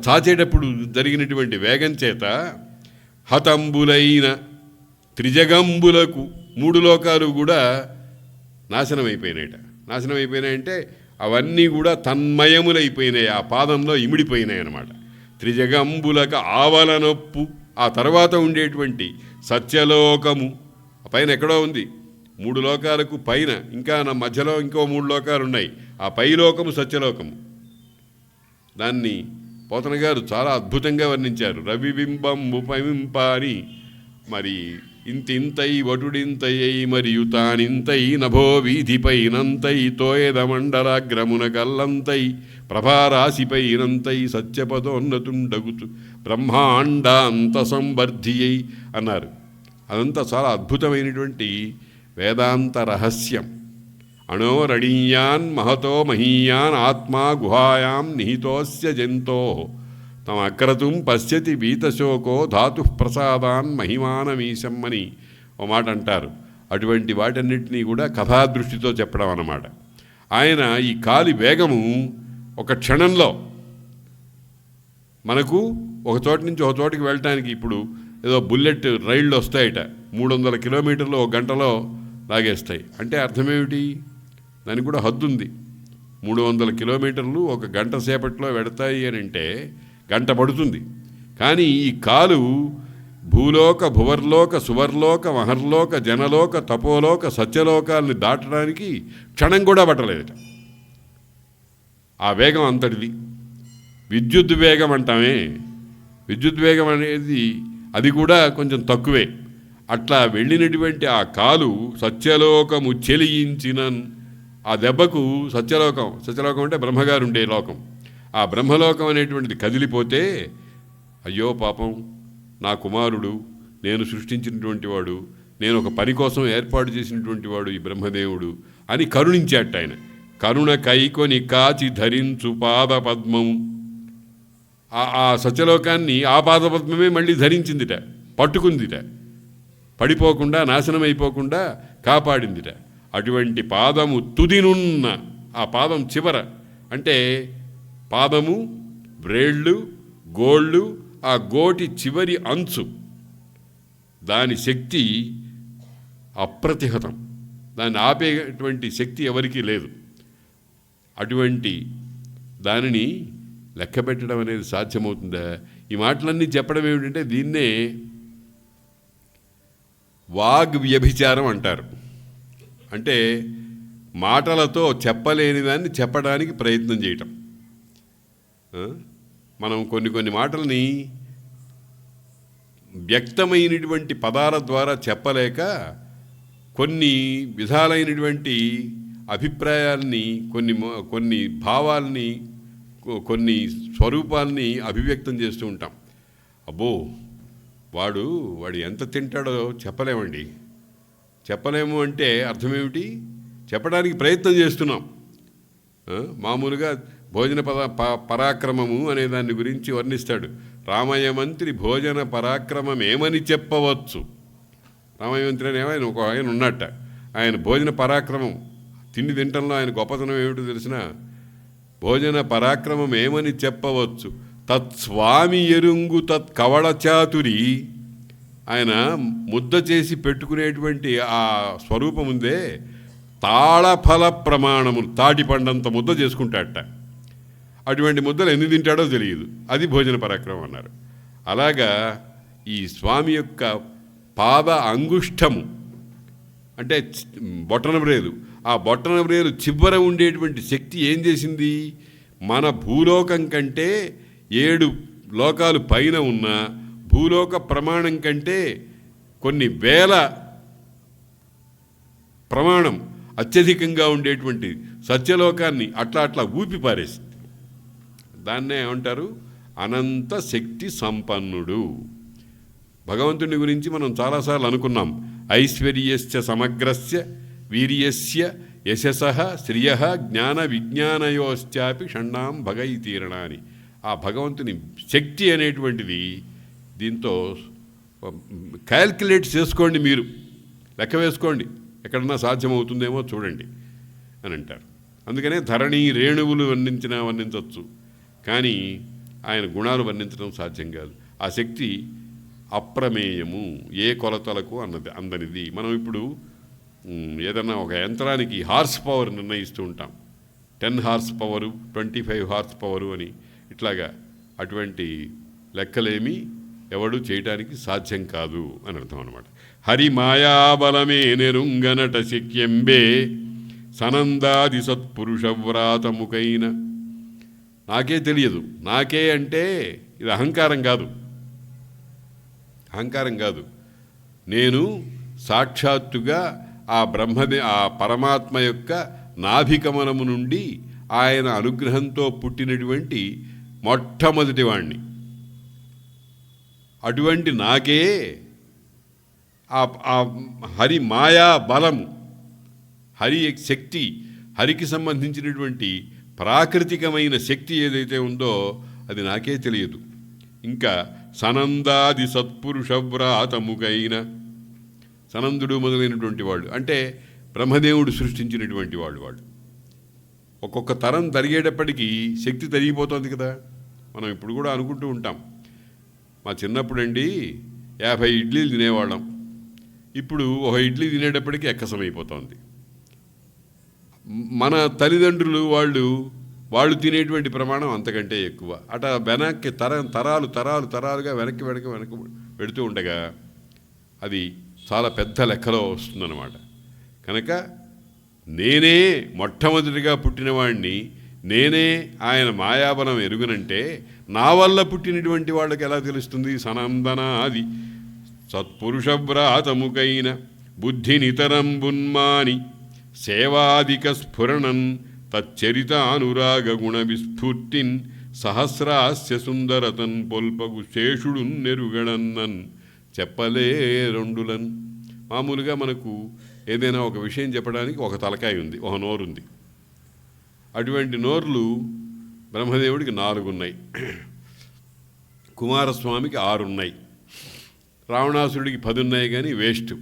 చాచేటప్పుడు జరిగినటువంటి వేగం చేత హతంబులైన త్రిజగంబులకు 3 లోకాలు కూడా నాశనమైపోయినాయంటే అవన్నీ కూడా తన్మయములైపోయినాయి, ఆ పాదంలో ఇమిడిపోయినాయి అన్నమాట. త్రిజగంబులకు ఆవలనొప్పు, ఆ తర్వాత ఉండేటువంటి సత్యలోకము పైన ఎక్కడో ఉంది, 3 లోకాలకు పైన ఇంకా నా మధ్యలో ఇంకో 3 లోకాలు ఉన్నాయి. ఆ పైలోకము సత్యలోకము. దాన్ని పోతన గారు చాలా అద్భుతంగా వర్ణించారు. రవిబింబం ఉపమింప అని, మరి ఇంతింతై వటుడింతయ్యై మరియు తానింతై నభో వీధిపైనంతై తోయదమండలాగ్రమున కల్లంతై ప్రభారాశిపైనంతై సత్యపదోన్నతుండగుతు బ్రహ్మాండాంత సంవర్ధియై అన్నారు. అదంతా చాలా అద్భుతమైనటువంటి వేదాంత రహస్యం. అణోరణీయాన్ మహతో మహీయాన్ ఆత్మా గుహాయాం నిహితోస్య జంతో తమ అక్రతుం పశ్యతి వీతశోకో ధాతు ప్రసాదాన్ మహిమానమీశం అని ఓ మాట అంటారు. అటువంటి వాటన్నిటినీ కూడా కథాదృష్టితో చెప్పడం అన్నమాట. ఆయన ఈ కాలి వేగము ఒక క్షణంలో మనకు ఒక చోట నుంచి ఒక చోటికి వెళ్ళటానికి ఇప్పుడు ఏదో బుల్లెట్ రైళ్ళు వస్తాయట, 300 కిలోమీటర్లు 1 గంటలో లాగేస్తాయి. అంటే అర్థమేమిటి, దానికి కూడా హద్దు ఉంది. 300 కిలోమీటర్లు 1 గంట సేపట్లో వెడతాయి అని అంటే గంట పడుతుంది. కానీ ఈ కాలు భూలోక భువర్లోక సువర్లోక మహర్లోక జనలోక తపోలోక సత్యలోకాలని దాటడానికి క్షణం కూడా పట్టలేదట. ఆ వేగం అంతటిది. విద్యుత్ వేగం అంటామే, విద్యుత్ వేగం అనేది అది కూడా కొంచెం తక్కువే. అట్లా వెళ్ళినటువంటి ఆ కాలు సత్యలోకము చెలియించిన ఆ దెబ్బకు సత్యలోకం అంటే బ్రహ్మగారు ఉండే లోకం, ఆ బ్రహ్మలోకం అనేటువంటిది కదిలిపోతే, అయ్యో పాపం నా కుమారుడు, నేను సృష్టించినటువంటి వాడు, నేను ఒక పని కోసం ఏర్పాటు చేసినటువంటి వాడు ఈ బ్రహ్మదేవుడు అని కరుణించాట ఆయన. కరుణ కైకొని కాచి ధరించు పాదపద్మము, ఆ సత్యలోకాన్ని ఆ పాదపద్మమే మళ్ళీ ధరించిందిట, పట్టుకుందిట, పడిపోకుండా నాశనం అయిపోకుండా కాపాడిందిట. అటువంటి పాదము తుదినున్న, ఆ పాదం చివర అంటే పాదము వ్రేళ్ళు గోళ్ళు, ఆ గోటి చివరి అంచు, దాని శక్తి అప్రతిహతం, దాన్ని ఆపేటువంటి శక్తి ఎవరికీ లేదు. అటువంటి దానిని లెక్క పెట్టడం అనేది సాధ్యమవుతుందా? ఈ మాటలన్నీ చెప్పడం ఏమిటంటే దీన్నే వాగ్ వ్యభిచారం అంటారు. అంటే మాటలతో చెప్పలేని దాన్ని చెప్పడానికి ప్రయత్నం చేయటం. మనం కొన్ని మాటల్ని వ్యక్తమైనటువంటి పదాల ద్వారా చెప్పలేక కొన్ని విధాలైనటువంటి అభిప్రాయాల్ని, కొన్ని భావాల్ని, కొన్ని స్వరూపాల్ని అభివ్యక్తం చేస్తూ ఉంటాం. అబ్బో వాడు ఎంత తింటాడో చెప్పలేమండి. చెప్పలేము అంటే అర్థమేమిటి? చెప్పడానికి ప్రయత్నం చేస్తున్నాం. మామూలుగా భోజన పరాక్రమము అనే దాని గురించి వర్ణిస్తాడు. రామయ్య మంత్రి భోజన పరాక్రమం ఏమని చెప్పవచ్చు. రామయ్య మంత్రి అని ఆయన ఉన్నట్ట. ఆయన భోజన పరాక్రమం, తిండి తింటంలో ఆయన గొప్పతనం ఏమిటో తెలిసిన, భోజన పరాక్రమం ఏమని చెప్పవచ్చు. తత్స్వామి ఎరుంగు తత్ కవళచాతురి, ఆయన ముద్ద చేసి పెట్టుకునేటువంటి ఆ స్వరూపం ఉందే, తాళఫల ప్రమాణము, తాటి పండంత ముద్ద చేసుకుంటాడట. అటువంటి ముద్దలు ఎన్ని తింటాడో తెలియదు, అది భోజన పరాక్రమం అన్నారు. అలాగా ఈ స్వామి యొక్క పాద అంగుష్టము అంటే బొట్టనబ్రేలు, ఆ బొట్టనబ్రేలు చివర ఉండేటువంటి శక్తి ఏం చేసింది, మన భూలోకం కంటే 7 లోకాలు పైన ఉన్న భూలోక ప్రమాణం కంటే కొన్ని వేల ప్రమాణం అత్యధికంగా ఉండేటువంటి సత్యలోకాన్ని అట్లా ఊపి పారేసింది. దాన్నే ఏమంటారు, అనంత శక్తి సంపన్నుడు. భగవంతుని గురించి మనం చాలాసార్లు అనుకున్నాం. ఐశ్వర్యస్య సమగ్రస్య వీర్యస్య యశసః శ్రియః జ్ఞాన విజ్ఞానయోశ్చాపి షణ్ణాం భగైతీరణ అని. ఆ భగవంతుని శక్తి అనేటువంటిది దీంతో క్యాల్కులేట్ చేసుకోండి, మీరు లెక్క వేసుకోండి, ఎక్కడన్నా సాధ్యమవుతుందేమో చూడండి అని అంటారు. అందుకనే ధరణి రేణువులు వర్ణించవచ్చు, కానీ ఆయన గుణాలు వర్ణించడం సాధ్యం కాదు. ఆ శక్తి అప్రమేయము, ఏ కొలతలకు అందనిది. మనం ఇప్పుడు ఏదన్నా ఒక యంత్రానికి హార్స్ పవర్ నిర్ణయిస్తూ ఉంటాం, 10 హార్స్ పవరు 25 హార్స్ పవరు అని. ఇట్లాగా అటువంటి లెక్కలేమి ఎవడు చేయటానికి సాధ్యం కాదు అని అర్థం అన్నమాట. హరి మాయాబలమే నెరుంగనట శక్యంబే సనందాది సత్పురుషవ్రాతముకైన. నాకే తెలియదు, నాకే అంటే ఇది అహంకారం కాదు, అహంకారం కాదు. నేను సాక్షాత్తుగా ఆ పరమాత్మ యొక్క నాభికమనము నుండి ఆయన అనుగ్రహంతో పుట్టినటువంటి మొట్టమొదటి వాణ్ణి. అటువంటి నాకే ఆ హరి మాయా బలము, హరి శక్తి, హరికి సంబంధించినటువంటి ప్రాకృతికమైన శక్తి ఏదైతే ఉందో అది నాకే తెలియదు. ఇంకా సనందాది సత్పురుషవ్రాతముకైన, సనందుడు మొదలైనటువంటి వాళ్ళు అంటే బ్రహ్మదేవుడు సృష్టించినటువంటి వాళ్ళు. ఒక్కొక్క తరం తరిగేటప్పటికీ శక్తి తరిగిపోతుంది కదా. మనం ఇప్పుడు కూడా అనుకుంటూ ఉంటాం, మా చిన్నప్పుడండి 50 ఇడ్లీలు తినేవాళ్ళం, ఇప్పుడు ఒక ఇడ్లీ తినేటప్పటికీ ఎక్కసమైపోతుంది. మన తల్లిదండ్రులు వాళ్ళు తినేటువంటి ప్రమాణం అంతకంటే ఎక్కువ. అట వెనక్కి తరాలుగా వెనక్కి పెడుతూ ఉండగా అది చాలా పెద్ద లెక్కలో వస్తుందన్నమాట. కనుక నేనే మొట్టమొదటిగా పుట్టినవాడిని, నేనే ఆయన మాయాబలం ఎరుగునంటే నా వల్ల పుట్టినటువంటి వాళ్ళకి ఎలా తెలుస్తుంది? సనందనాది సత్పురుషవ్రాతముకైన బుద్ధి నితరంబున్మాని సేవాదిక స్ఫురణన్ తచ్చరితానురాగ గుణ విస్ఫూర్తిన్ సహస్రాస్య సుందరతన్ పొల్పగు శేషుడు నెరుగడన్నన్ చెప్పలే రెండులన్. మామూలుగా మనకు ఏదైనా ఒక విషయం చెప్పడానికి ఒక తలకాయ ఉంది, ఒక నోరుంది. అటువంటి నోర్లు బ్రహ్మదేవుడికి 4 ఉన్నాయి, కుమారస్వామికి 6 ఉన్నాయి, రావణాసురుడికి 10 ఉన్నాయి. కానీ వేస్ట్,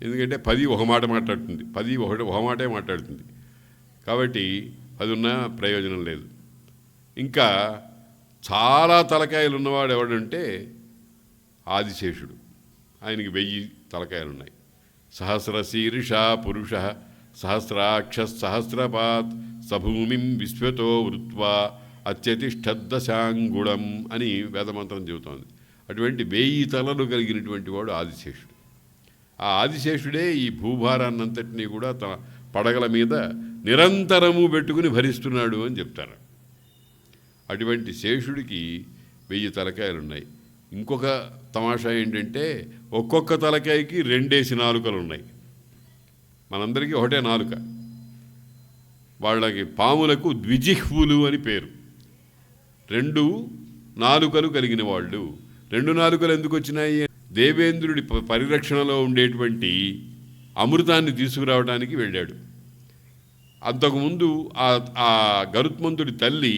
ఎందుకంటే 10 ఒక మాట మాట్లాడుతుంది, 10 ఒక మాటే మాట్లాడుతుంది. కాబట్టి 10 ఉన్నా ప్రయోజనం లేదు. ఇంకా చాలా తలకాయలు ఉన్నవాడు ఎవడంటే ఆదిశేషుడు, ఆయనకి 1000 తలకాయలున్నాయి. సహస్రశీర్ష పురుష సహస్రాక్ష సహస్రపాత్ సభూమిం విశ్వతో వృత్వా అత్యతిష్టదశాంగుళం అని వేదమంత్రం చెబుతోంది. అటువంటి 1000 తలలు కలిగినటువంటి వాడు ఆదిశేషుడు. ఆ ఆదిశేషుడే ఈ భూభారాన్నంతటినీ కూడా తన పడగల మీద నిరంతరము పెట్టుకుని భరిస్తున్నాడు అని చెప్తారు. అటువంటి శేషుడికి 1000 తలకాయలున్నాయి. ఇంకొక తమాషా ఏంటంటే ఒక్కొక్క తలకాయకి 2 నాలుకలు ఉన్నాయి. మనందరికీ ఒకటే నాలుక. వాళ్ళకి పాములకు ద్విజిహ్వులు అని పేరు. 2 నాలుకలు కలిగిన వాళ్ళు. 2 నాలుకలు ఎందుకు వచ్చినాయి? దేవేంద్రుడి పరిరక్షణలో ఉండేటువంటి అమృతాన్ని తీసుకురావడానికి వెళ్ళాడు. అంతకుముందు ఆ గరుత్మంతుడి తల్లి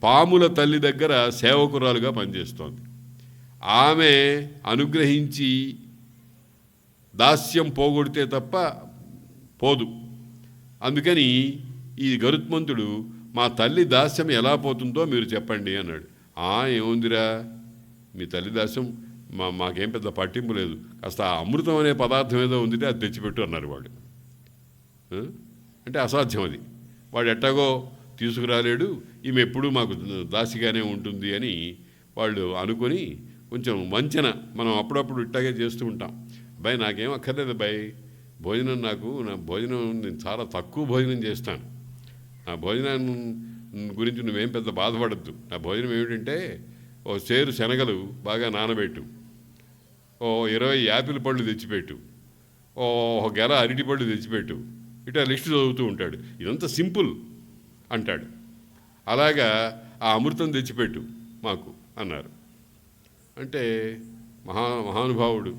పాముల తల్లి దగ్గర సేవకురాలుగా పనిచేస్తోంది. ఆమె అనుగ్రహించి దాస్యం పోగొడితే తప్ప పోదు. అందుకని ఈ గరుత్మంతుడు మా తల్లి దాస్యం ఎలా పోతుందో మీరు చెప్పండి అన్నాడు. ఏముందిరా, మీ తల్లి దాస్యం మాకేం పెద్ద పట్టింపు లేదు, కాస్త ఆ అమృతం అనే పదార్థం ఏదో ఉందిటే అది తెచ్చిపెట్టు అన్నారు వాళ్ళు. అంటే అసాధ్యం అది. వాడు ఎట్టాగో తీసుకురాలేడు, ఈమె ఎప్పుడూ మాకు దాసిగానే ఉంటుంది అని వాళ్ళు అనుకొని కొంచెం వంచన మనం అప్పుడప్పుడు ఇట్టాగే చేస్తూ ఉంటాం. అబ్బాయి నాకేం అక్కర్లేదు అబ్బాయి, భోజనం నా భోజనం నేను చాలా తక్కువ భోజనం చేస్తాను, నా భోజనాన్ని గురించి నువ్వేం పెద్ద బాధపడద్దు. నా భోజనం ఏమిటంటే ఓ సేరు శనగలు బాగా నానబెట్టు, ఓ 20 యాపిల్ పళ్ళు తెచ్చిపెట్టు, ఓ గెల అరటి పళ్ళు తెచ్చిపెట్టు, ఇట్లా లిస్ట్ చదువుతూ ఉంటాడు. ఇదంతా సింపుల్ అంటాడు. అలాగా ఆ అమృతం తెచ్చిపెట్టు మాకు అన్నారు. అంటే మహానుభావుడు,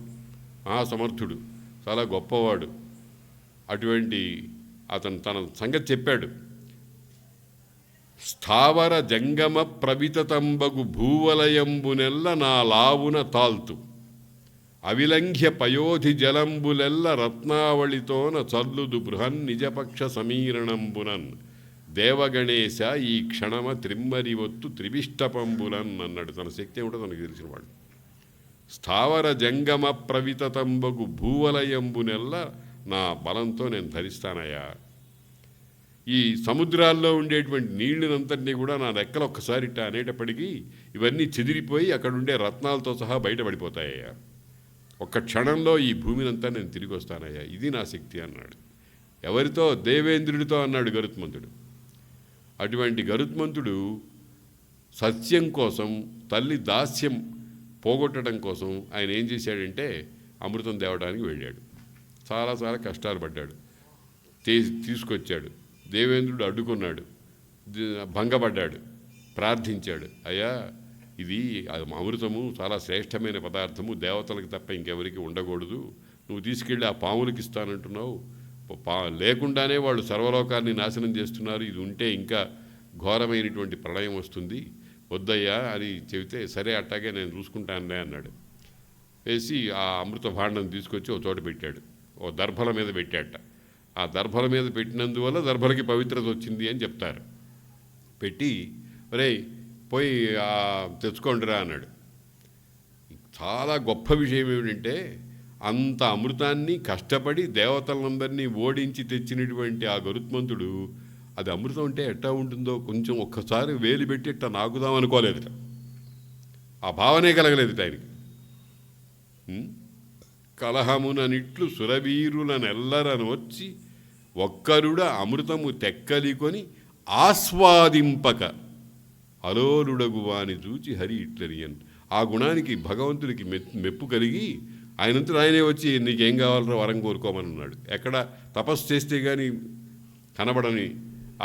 మహాసమర్థుడు, చాలా గొప్పవాడు. అటువంటి అతను తన సంగతి చెప్పాడు. స్థావర జంగమ ప్రవితతంబగు భూవలయంబునెల్ల నా లావున తాల్తు అవిలంఘ్య పయోధి జలంబులెల్ల రత్నావళితోన చల్లుదు బృహన్ నిజపక్ష సమీరణంబునన్ దేవగణేశ ఈ క్షణమ త్రిమ్మరి ఒత్తు త్రివిష్టపంబులన్ అన్నాడు. తన శక్తి ఏమిటో తనకు తెలిసిన వాడు. స్థావర జంగమ ప్రవితతంబగు భూవలయంబునెల్ల నా బలంతో నేను ధరిస్తానయ్యా. ఈ సముద్రాల్లో ఉండేటువంటి నీళ్ళనంతటినీ కూడా నా రెక్కలు ఒక్కసారి ఇట్లా అనేటప్పటికీ ఇవన్నీ చెదిరిపోయి అక్కడ ఉండే రత్నాలతో సహా బయటపడిపోతాయ్యా. ఒక్క క్షణంలో ఈ భూమినంతా నేను తిరిగి వస్తానయ్యా, ఇది నా శక్తి అన్నాడు. ఎవరితో? దేవేంద్రుడితో అన్నాడు గరుత్మంతుడు. అటువంటి గరుత్మంతుడు సత్యం కోసం, తల్లి దాస్యం పోగొట్టడం కోసం ఆయన ఏం చేశాడంటే అమృతం తేవడానికి వెళ్ళాడు. చాలా కష్టాలు పడ్డాడు, తీసుకొచ్చాడు. దేవేంద్రుడు అడ్డుకున్నాడు, భంగపడ్డాడు, ప్రార్థించాడు. అయ్యా ఇది అమృతము చాలా శ్రేష్టమైన పదార్థము, దేవతలకు తప్ప ఇంకెవరికి ఉండకూడదు, నువ్వు తీసుకెళ్ళి ఆ పాములకి ఇస్తానంటున్నావు, లేకుండానే వాళ్ళు సర్వలోకాన్ని నాశనం చేస్తున్నారు, ఇది ఉంటే ఇంకా ఘోరమైనటువంటి ప్రళయం వస్తుంది, వద్దయ్యా అని చెబితే సరే అట్టాగే నేను చూసుకుంటానులే అన్నాడు. వేసి ఆ అమృత భాండం తీసుకొచ్చి ఓ చోట పెట్టాడు, ఓ దర్భల మీద పెట్టాట. ఆ దర్భల మీద పెట్టినందువల్ల దర్భలకి పవిత్రత వచ్చింది అని చెప్తారు. పెట్టి ఒరేయ్ పోయి తెచ్చుకోండిరా అన్నాడు. చాలా గొప్ప విషయం ఏమిటంటే అంత అమృతాన్ని కష్టపడి దేవతలందరినీ ఓడించి తెచ్చినటువంటి ఆ గరుత్మంతుడు అది అమృతం అంటే ఎట్టా ఉంటుందో కొంచెం ఒక్కసారి వేలు పెట్టి ఇట్టా నాకుదాం అనుకోలేదుట. ఆ భావనే కలగలేదుట ఆయనకి. కలహముననిట్లు సురవీరులనెల్లరనొచ్చి ఒక్కరుడ అమృతము తెక్కలికొని ఆస్వాదింపక అలోలుడగువాని చూచి హరి ఇట్లరియన్. ఆ గుణానికి భగవంతుడికి మెప్పు కలిగి ఆయనంతలో ఆయనే వచ్చి నీకేం కావాలరో వరం కోరుకోమని ఉన్నాడు. ఎక్కడ తపస్సు చేస్తే కానీ కనబడని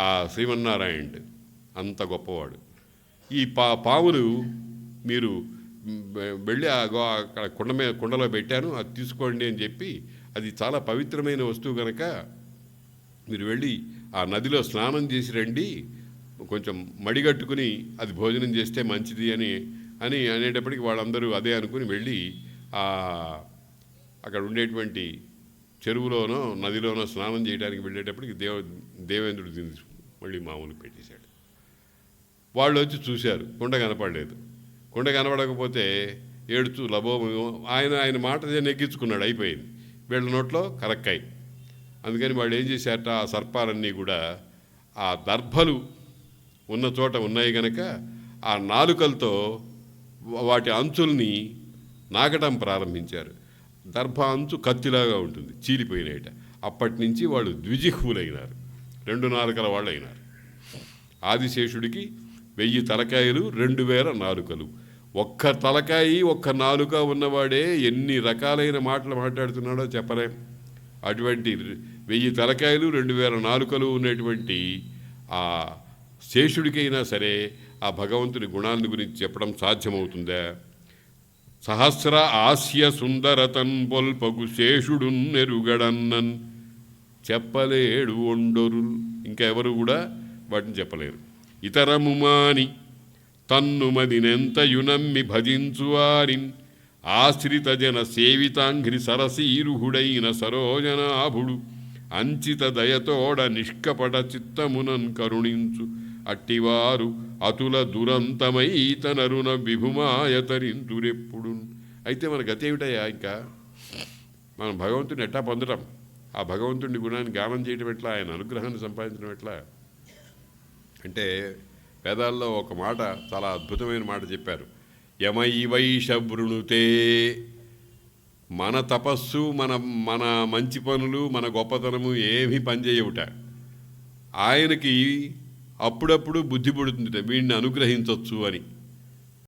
ఆ శ్రీమన్నారాయణుడు అంత గొప్పవాడు. ఈ పాములు మీరు వెళ్ళి అక్కడ కుండలో పెట్టాను, అది తీసుకోండి అని చెప్పి, అది చాలా పవిత్రమైన వస్తువు కనుక మీరు వెళ్ళి ఆ నదిలో స్నానం చేసి రండి, కొంచెం మడిగట్టుకుని అది భోజనం చేస్తే మంచిది అని అనేటప్పటికి వాళ్ళందరూ అదే అనుకుని వెళ్ళి అక్కడ ఉండేటువంటి చెరువులోనో నదిలోనో స్నానం చేయడానికి వెళ్ళేటప్పటికి దేవేంద్రుడు దీన్ని మళ్ళీ మామూలు పెట్టేశాడు. వాళ్ళు వచ్చి చూశారు, కుండ కనపడలేదు. కుండ కనపడకపోతే ఏడుచు లబోమో ఆయన మాట నెగ్గించుకున్నాడు, అయిపోయింది. వీళ్ళ నోట్లో కరక్కాయి. అందుకని వాళ్ళు ఏం చేశారట, ఆ సర్పాలన్నీ కూడా ఆ దర్భలు ఉన్న చోట ఉన్నాయి కనుక ఆ నాలుకలతో వాటి అంచుల్ని నాకటం ప్రారంభించారు. దర్భ అంచు కత్తిలాగా ఉంటుంది, చీలిపోయినాయట. అప్పటి నుంచి వాళ్ళు ద్విజిహ్వులైనారు, 2 నాలుకల వాళ్ళు అయినారు. ఆదిశేషుడికి 1000 తలకాయలు, 2000 నాలుకలు. ఒక్క తలకాయి ఒక్క నాలుక ఉన్నవాడే ఎన్ని రకాలైన మాటలు మాట్లాడుతున్నాడో చెప్పలేం. అటువంటి 1000 తలకాయలు 2000 నాలుకలు ఉన్నటువంటి ఆ శేషుడికైనా సరే ఆ భగవంతుని గుణాలను గురించి చెప్పడం సాధ్యమవుతుందా? సహస్ర ఆస్య సుందరతన్ పొల్పగు శేషుడు నెరుగడన్నన్ చెప్పలేడు ఒండొరు. ఇంకా ఎవరు కూడా వాటిని చెప్పలేరు. ఇతరము మాని తన్నుమదినెంతయునమ్మి భజించువారిన్ ఆశ్రిత జన సేవితాంఘ్రి సరసీరుహుడైన సరోజనాభుడు అంచిత దయతోడ నిష్కపట చిత్తమునన్ కరుణించు అట్టివారు అతుల దురంతమై తనరున విభుమాయతరింతురెప్పుడు. అయితే మన గతి ఏమిటయ్యా ఇంకా? మనం భగవంతుడిని ఎట్లా పొందడం? ఆ భగవంతుడిని గుణాన్ని గానం చేయడం ఎట్లా? ఆయన అనుగ్రహాన్ని సంపాదించడం ఎట్లా? అంటే వేదాల్లో ఒక మాట, చాలా అద్భుతమైన మాట చెప్పారు. యమైవైష వృణుతే. మన తపస్సు, మన మన మంచి పనులు, మన గొప్పతనము ఏమీ పనిచేయవుట. ఆయనకి అప్పుడప్పుడు బుద్ధి పుడుతుంది వీడిని అనుగ్రహించవచ్చు అని.